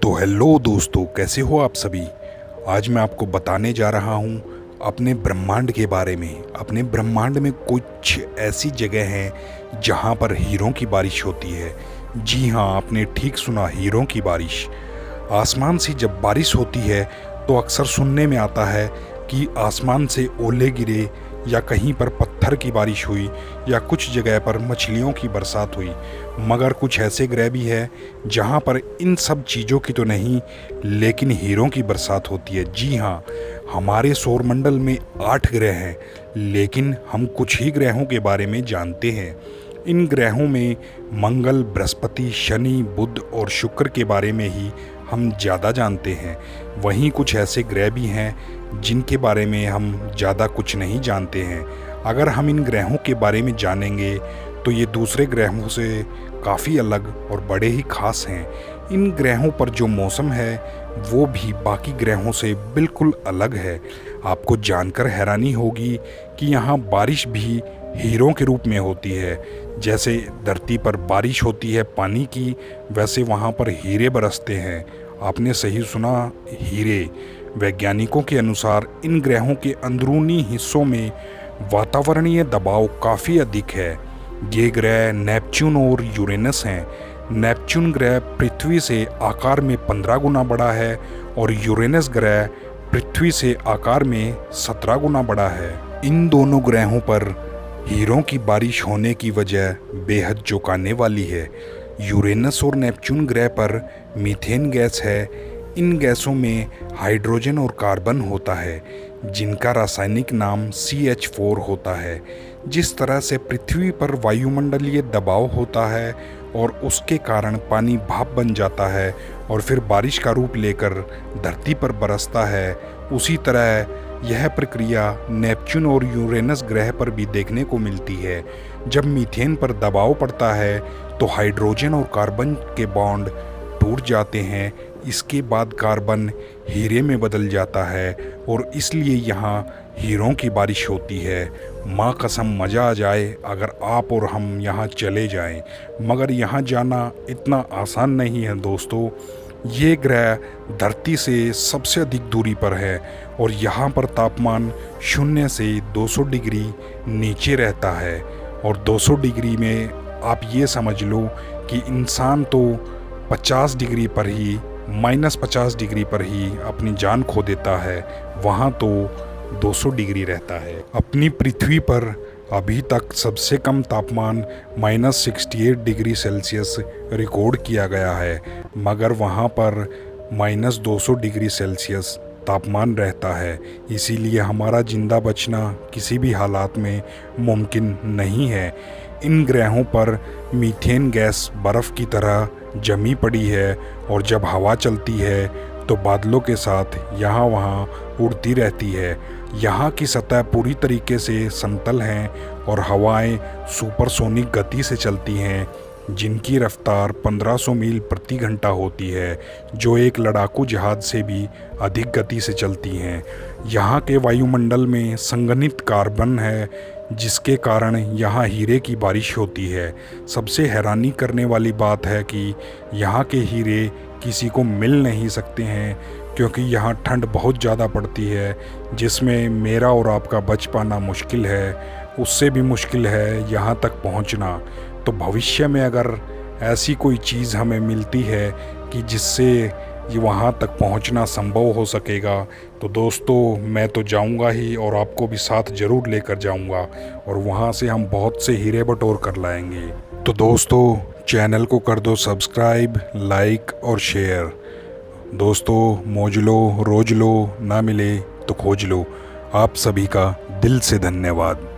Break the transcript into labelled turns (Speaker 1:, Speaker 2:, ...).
Speaker 1: तो हेलो दोस्तों, कैसे हो आप सभी। आज मैं आपको बताने जा रहा हूँ अपने ब्रह्मांड के बारे में। अपने ब्रह्मांड में कुछ ऐसी जगह हैं जहाँ पर हीरों की बारिश होती है। जी हाँ, आपने ठीक सुना, हीरों की बारिश। आसमान से जब बारिश होती है तो अक्सर सुनने में आता है कि आसमान से ओले गिरे या कहीं पर पत्थर की बारिश हुई या कुछ जगह पर मछलियों की बरसात हुई। मगर कुछ ऐसे ग्रह भी है जहाँ पर इन सब चीज़ों की तो नहीं, लेकिन हीरों की बरसात होती है। जी हाँ, हमारे सौरमंडल में 8 ग्रह हैं, लेकिन हम कुछ ही ग्रहों के बारे में जानते हैं। इन ग्रहों में मंगल, बृहस्पति, शनि, बुध और शुक्र के बारे में ही हम ज़्यादा जानते हैं। वहीं कुछ ऐसे ग्रह भी हैं जिनके बारे में हम ज़्यादा कुछ नहीं जानते हैं। अगर हम इन ग्रहों के बारे में जानेंगे तो ये दूसरे ग्रहों से काफ़ी अलग और बड़े ही खास हैं। इन ग्रहों पर जो मौसम है वो भी बाकी ग्रहों से बिल्कुल अलग है। आपको जानकर हैरानी होगी कि यहाँ बारिश भी हीरों के रूप में होती है। जैसे धरती पर बारिश होती है पानी की, वैसे वहाँ पर हीरे बरसते हैं। आपने सही सुना, हीरे। वैज्ञानिकों के अनुसार इन ग्रहों के अंदरूनी हिस्सों में वातावरणीय दबाव काफ़ी अधिक है। ये ग्रह नेपच्यून और यूरेनस हैं। नेपच्यून ग्रह पृथ्वी से आकार में 15 गुना बड़ा है और यूरेनस ग्रह पृथ्वी से आकार में 17 गुना बड़ा है। इन दोनों ग्रहों पर हीरों की बारिश होने की वजह बेहद चौंकाने वाली है। यूरेनस और नेपच्यून ग्रह पर मीथेन गैस है। इन गैसों में हाइड्रोजन और कार्बन होता है, जिनका रासायनिक नाम CH4 होता है। जिस तरह से पृथ्वी पर वायुमंडलीय दबाव होता है और उसके कारण पानी भाप बन जाता है और फिर बारिश का रूप लेकर धरती पर बरसता है, उसी तरह यह प्रक्रिया नेपच्यून और यूरेनस ग्रह पर भी देखने को मिलती है। जब मीथेन पर दबाव पड़ता है तो हाइड्रोजन और कार्बन के बॉन्ड टूट जाते हैं। इसके बाद कार्बन हीरे में बदल जाता है और इसलिए यहाँ हीरों की बारिश होती है। माँ कसम, मज़ा आ जाए अगर आप और हम यहाँ चले जाएं। मगर यहाँ जाना इतना आसान नहीं है दोस्तों। ये ग्रह धरती से सबसे अधिक दूरी पर है और यहाँ पर तापमान 0 से 200 डिग्री नीचे रहता है। और 200 डिग्री में आप ये समझ लो कि इंसान तो 50 डिग्री पर ही, -50 डिग्री पर ही अपनी जान खो देता है। वहाँ तो 200 डिग्री रहता है। अपनी पृथ्वी पर अभी तक सबसे कम तापमान -68 डिग्री सेल्सियस रिकॉर्ड किया गया है, मगर वहाँ पर -200 डिग्री सेल्सियस तापमान रहता है। इसीलिए हमारा ज़िंदा बचना किसी भी हालात में मुमकिन नहीं है। इन ग्रहों पर मीथेन गैस बर्फ़ की तरह जमी पड़ी है और जब हवा चलती है तो बादलों के साथ यहाँ वहाँ उड़ती रहती है। यहाँ की सतह पूरी तरीके से समतल हैं और हवाएं सुपरसोनिक गति से चलती हैं, जिनकी रफ्तार 1500 मील प्रति घंटा होती है, जो एक लड़ाकू जहाज़ से भी अधिक गति से चलती हैं। यहाँ के वायुमंडल में संघनित कार्बन है, जिसके कारण यहाँ हीरे की बारिश होती है। सबसे हैरानी करने वाली बात है कि यहाँ के हीरे किसी को मिल नहीं सकते हैं, क्योंकि यहाँ ठंड बहुत ज़्यादा पड़ती है, जिसमें मेरा और आपका बच पाना मुश्किल है। उससे भी मुश्किल है यहाँ तक पहुँचना। तो भविष्य में अगर ऐसी कोई चीज़ हमें मिलती है कि जिससे ये वहाँ तक पहुँचना संभव हो सकेगा, तो दोस्तों मैं तो जाऊँगा ही और आपको भी साथ ज़रूर लेकर जाऊँगा और वहाँ से हम बहुत से हीरे बटोर कर लाएंगे। तो दोस्तों, चैनल को कर दो सब्सक्राइब, लाइक और शेयर। दोस्तों, मौज लो, रोज लो, ना मिले तो खोज लो। आप सभी का दिल से धन्यवाद।